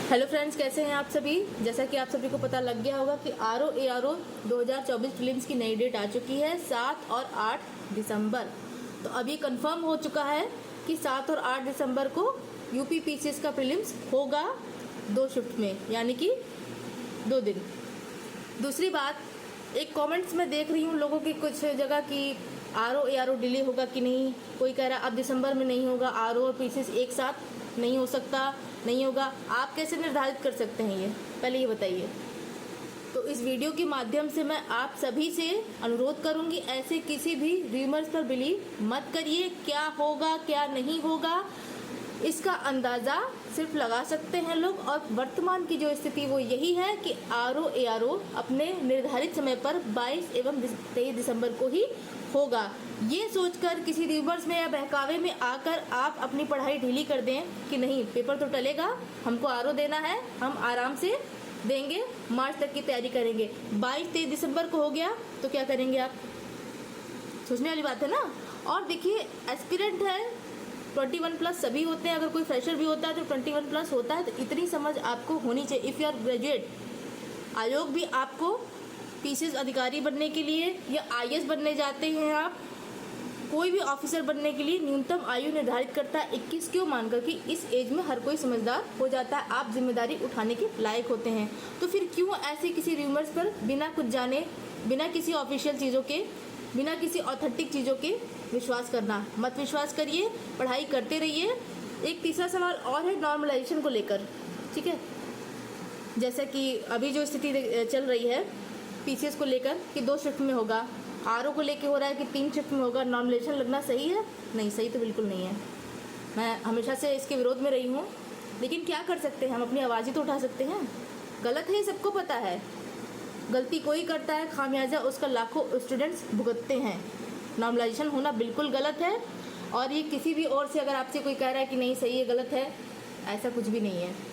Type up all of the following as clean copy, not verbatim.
Hello friends, कैसे हैं आप सभी। जैसा कि आप सभी को पता लग गया होगा कि ARO 2024 प्रीलिम्स की नई डेट आ चुकी है 7 और 8 दिसंबर। तो अब ये कंफर्म हो चुका है कि 7 और 8 दिसंबर को यूपी पीसीएस का प्रीलिम्स होगा 2 शिफ्ट में, यानी कि 2 दिन। दूसरी बात, एक कमेंट्स में देख रही हूँ लोगों की कुछ जगह कि ARO डिले होगा कि नहीं। कोई कह रहा अब दिसंबर में नहीं होगा, ARO और पीसीएस एक साथ नहीं हो सकता, नहीं होगा। आप कैसे निर्धारित कर सकते हैं ये, पहले ये बताइए। तो इस वीडियो के माध्यम से मैं आप सभी से अनुरोध करूंगी, ऐसे किसी भी र्यूमर्स पर बिलीव मत करिए। क्या होगा क्या नहीं होगा इसका अंदाज़ा सिर्फ लगा सकते हैं लोग, और वर्तमान की जो स्थिति वो यही है कि ARO अपने निर्धारित समय पर 22 एवं 23 दिसंबर को ही होगा। ये सोचकर किसी र्यूमर्स में या बहकावे में आकर आप अपनी पढ़ाई ढीली कर दें कि नहीं पेपर तो टलेगा, हमको ARO देना है, हम आराम से देंगे, मार्च तक की तैयारी करेंगे। 22-23 दिसंबर को हो गया तो क्या करेंगे आप, सोचने वाली बात है ना। और देखिए, एस्पिरेंट है 21+ सभी होते हैं, अगर कोई फ्रेशर भी होता है तो 21+ होता है, तो इतनी समझ आपको होनी चाहिए। इफ़ यू आर ग्रेजुएट, आयोग भी आपको पीसीएस अधिकारी बनने के लिए या IAS बनने जाते हैं आप, कोई भी ऑफिसर बनने के लिए न्यूनतम आयु निर्धारित करता है 21, क्यों मानकर कि इस एज में हर कोई समझदार हो जाता है, आप जिम्मेदारी उठाने के लायक होते हैं। तो फिर क्यों ऐसे किसी र्यूमर्स पर बिना कुछ जाने, बिना किसी ऑफिशियल चीज़ों के, बिना किसी ऑथेंटिक चीज़ों के विश्वास करना। मत विश्वास करिए, पढ़ाई करते रहिए। एक तीसरा सवाल और है नॉर्मलाइजेशन को लेकर, ठीक है। जैसा कि अभी जो स्थिति चल रही है पीसीएस को लेकर कि 2 शिफ्ट में होगा, ARO को लेके हो रहा है कि 3 शिफ्ट में होगा, नॉर्मलाइजेशन लगना सही है? नहीं, सही तो बिल्कुल नहीं है। मैं हमेशा से इसके विरोध में रही हूँ, लेकिन क्या कर सकते हैं, हम अपनी आवाज़ ही तो उठा सकते हैं। गलत है, सबको पता है। गलती कोई करता है, खामियाजा उसका लाखों स्टूडेंट्स भुगतते हैं। नॉर्मलाइजेशन होना बिल्कुल गलत है, और ये किसी भी ओर से अगर आपसे कोई कह रहा है कि नहीं सही है, गलत है, ऐसा कुछ भी नहीं है।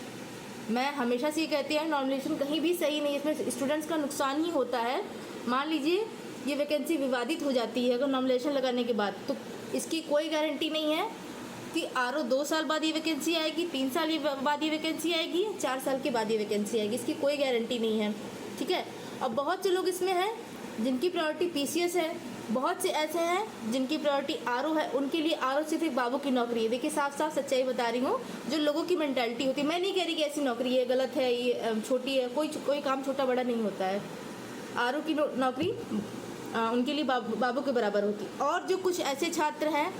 मैं हमेशा से ये कहती हूँ नॉर्मलाइजेशन कहीं भी सही नहीं है, इसमें स्टूडेंट्स का नुकसान ही होता है। मान लीजिए ये वैकेंसी विवादित हो जाती है अगर नॉर्मलाइजेशन लगाने के बाद, तो इसकी कोई गारंटी नहीं है कि ARO 2 साल बाद ये वैकेंसी आएगी, 3 साल बाद ये वैकेंसी आएगी, 4 साल के बाद ये वैकेंसी आएगी, इसकी कोई गारंटी नहीं है, ठीक है। अब बहुत से लोग इसमें हैं जिनकी प्रायोरिटी पीसीएस है, बहुत से ऐसे हैं जिनकी प्रायोरिटी ARO है, उनके लिए ARO सिर्फ एक बाबू की नौकरी है। देखिए, साफ साफ सच्चाई बता रही हूँ, जो लोगों की मेंटालिटी होती है। मैं नहीं कह रही कि ऐसी नौकरी है, गलत है, ये छोटी है, कोई काम छोटा बड़ा नहीं होता है। ARO की नौकरी उनके लिए बाबू के बराबर होती है। और जो कुछ ऐसे छात्र हैं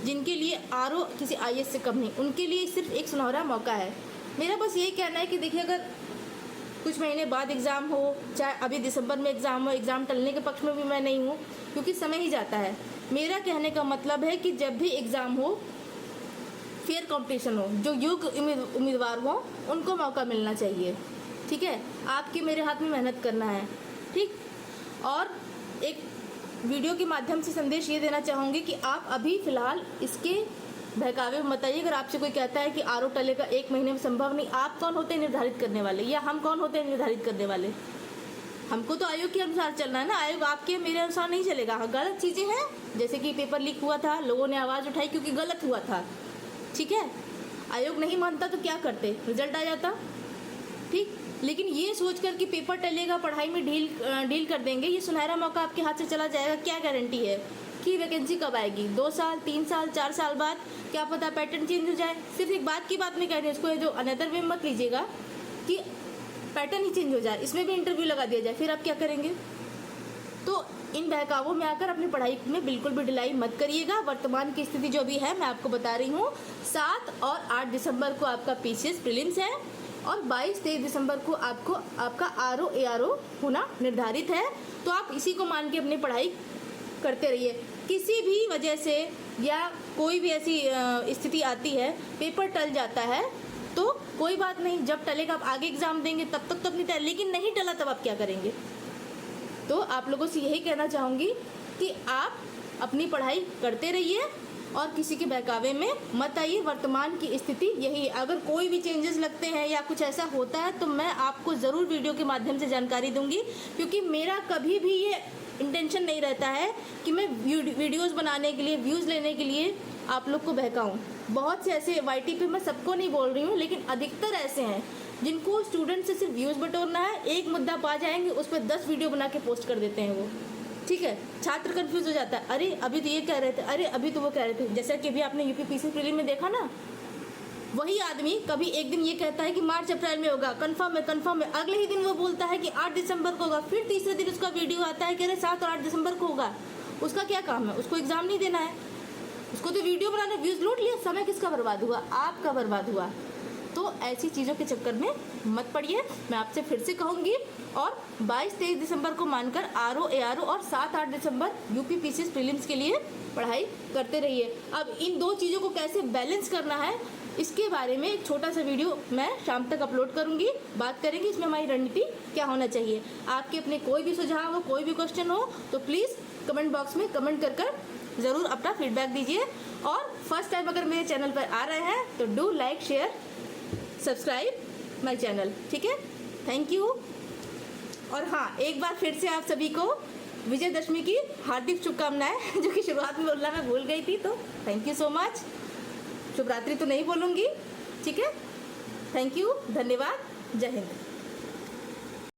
जिनके लिए ARO किसी IAS से कम नहीं, उनके लिए सिर्फ एक सुनहरा मौका है। मेरा बस यही कहना है कि देखिए, अगर कुछ महीने बाद एग्ज़ाम हो, चाहे अभी दिसंबर में एग्ज़ाम हो, एग्ज़ाम टलने के पक्ष में भी मैं नहीं हूँ, क्योंकि समय ही जाता है। मेरा कहने का मतलब है कि जब भी एग्ज़ाम हो, फेयर कंपटीशन हो, जो योग्य उम्मीदवार हो उनको मौका मिलना चाहिए, ठीक है। आपके मेरे हाथ में मेहनत करना है, ठीक। और एक वीडियो के माध्यम से संदेश ये देना चाहूँगी कि आप अभी फ़िलहाल इसके बहकावे में मत आइए। अगर आपसे कोई कहता है कि ARO टलेगा 1 महीने में, संभव नहीं। आप कौन होते हैं निर्धारित करने वाले, या हम कौन होते हैं निर्धारित करने वाले? हमको तो आयोग के अनुसार चलना है ना, आयोग आपके मेरे अनुसार नहीं चलेगा। हाँ, गलत चीज़ें हैं, जैसे कि पेपर लीक हुआ था, लोगों ने आवाज़ उठाई क्योंकि गलत हुआ था, ठीक है। आयोग नहीं मानता तो क्या करते, रिजल्ट आ जाता, ठीक। लेकिन ये सोचकर कि पेपर टलेगा, पढ़ाई में ढील कर देंगे, ये सुनहरा मौका आपके हाथ से चला जाएगा। क्या गारंटी है कि वैकेंसी कब आएगी? 2 साल, 3 साल, 4 साल बाद, क्या पता पैटर्न चेंज हो जाए। सिर्फ एक बात की बात नहीं कह रही, उसको जो अनदर वे मत लीजिएगा कि पैटर्न ही चेंज हो जाए, इसमें भी इंटरव्यू लगा दिया जाए, फिर आप क्या करेंगे? तो इन बहकावों में आकर अपनी पढ़ाई में बिल्कुल भी ढिलाई मत करिएगा। वर्तमान की स्थिति जो भी है मैं आपको बता रही हूँ। 7 और 8 दिसंबर को आपका पीसीएस प्रीलिम्स है, और 22-23 दिसंबर को आपका ARO होना निर्धारित है। तो आप इसी को मान के अपनी पढ़ाई करते रहिए। किसी भी वजह से या कोई भी ऐसी स्थिति आती है, पेपर टल जाता है, तो कोई बात नहीं, जब टलेगा आप आगे एग्ज़ाम देंगे, तब तक तो अपनी तैयारी, लेकिन नहीं टला तब आप क्या करेंगे? तो आप लोगों से यही कहना चाहूँगी कि आप अपनी पढ़ाई करते रहिए और किसी के बहकावे में मत आइए। वर्तमान की स्थिति यही है। अगर कोई भी चेंजेस लगते हैं या कुछ ऐसा होता है तो मैं आपको ज़रूर वीडियो के माध्यम से जानकारी दूंगी, क्योंकि मेरा कभी भी ये इंटेंशन नहीं रहता है कि मैं वीडियोस बनाने के लिए, व्यूज़ लेने के लिए आप लोग को बहकाऊं। बहुत से ऐसे YT पे, मैं सबको नहीं बोल रही हूँ, लेकिन अधिकतर ऐसे हैं जिनको स्टूडेंट से सिर्फ व्यूज़ बटोरना है, एक मुद्दा पा जाएंगे उस पर 10 वीडियो बना के पोस्ट कर देते हैं वो। ठीक है, छात्र कंफ्यूज हो जाता है, अरे अभी तो ये कह रहे थे, अरे अभी तो वो कह रहे थे। जैसा कि अभी आपने यूपीपीसी प्रीलिम में देखा ना, वही आदमी कभी एक दिन ये कहता है कि मार्च अप्रैल में होगा, कंफर्म है, अगले ही दिन वो बोलता है कि 8 दिसंबर को होगा, फिर तीसरे दिन उसका वीडियो आता है कि अरे 7 और 8 दिसंबर को होगा। उसका क्या काम है? उसको एग्ज़ाम नहीं देना है, उसको तो वीडियो बनाना, व्यूज़ लूट लिया, समय किसका बर्बाद हुआ? आपका बर्बाद हुआ। तो ऐसी चीज़ों के चक्कर में मत पड़िए, मैं आपसे फिर से कहूँगी। और 22-23 दिसंबर को मानकर आरओ एआरओ और 7-8 दिसंबर यूपीपीसीएस प्रीलिम्स के लिए पढ़ाई करते रहिए। अब इन दो चीज़ों को कैसे बैलेंस करना है, इसके बारे में एक छोटा सा वीडियो मैं शाम तक अपलोड करूँगी, बात करेंगे इसमें हमारी रणनीति क्या होना चाहिए। आपके अपने कोई भी सुझाव हो, कोई भी क्वेश्चन हो तो प्लीज़ कमेंट बॉक्स में कमेंट कर ज़रूर अपना फीडबैक दीजिए। और फर्स्ट टाइम अगर मेरे चैनल पर आ रहे हैं तो do like share subscribe my channel, ठीक है। Thank you. और हाँ, एक बार फिर से आप सभी को विजयदशमी की हार्दिक शुभकामनाएं, जो कि शुरुआत में बोलना मैं भूल गई थी, तो थैंक यू सो मच। शुभ रात्रि तो नहीं बोलूँगी, ठीक है। थैंक यू, धन्यवाद, जय हिंद।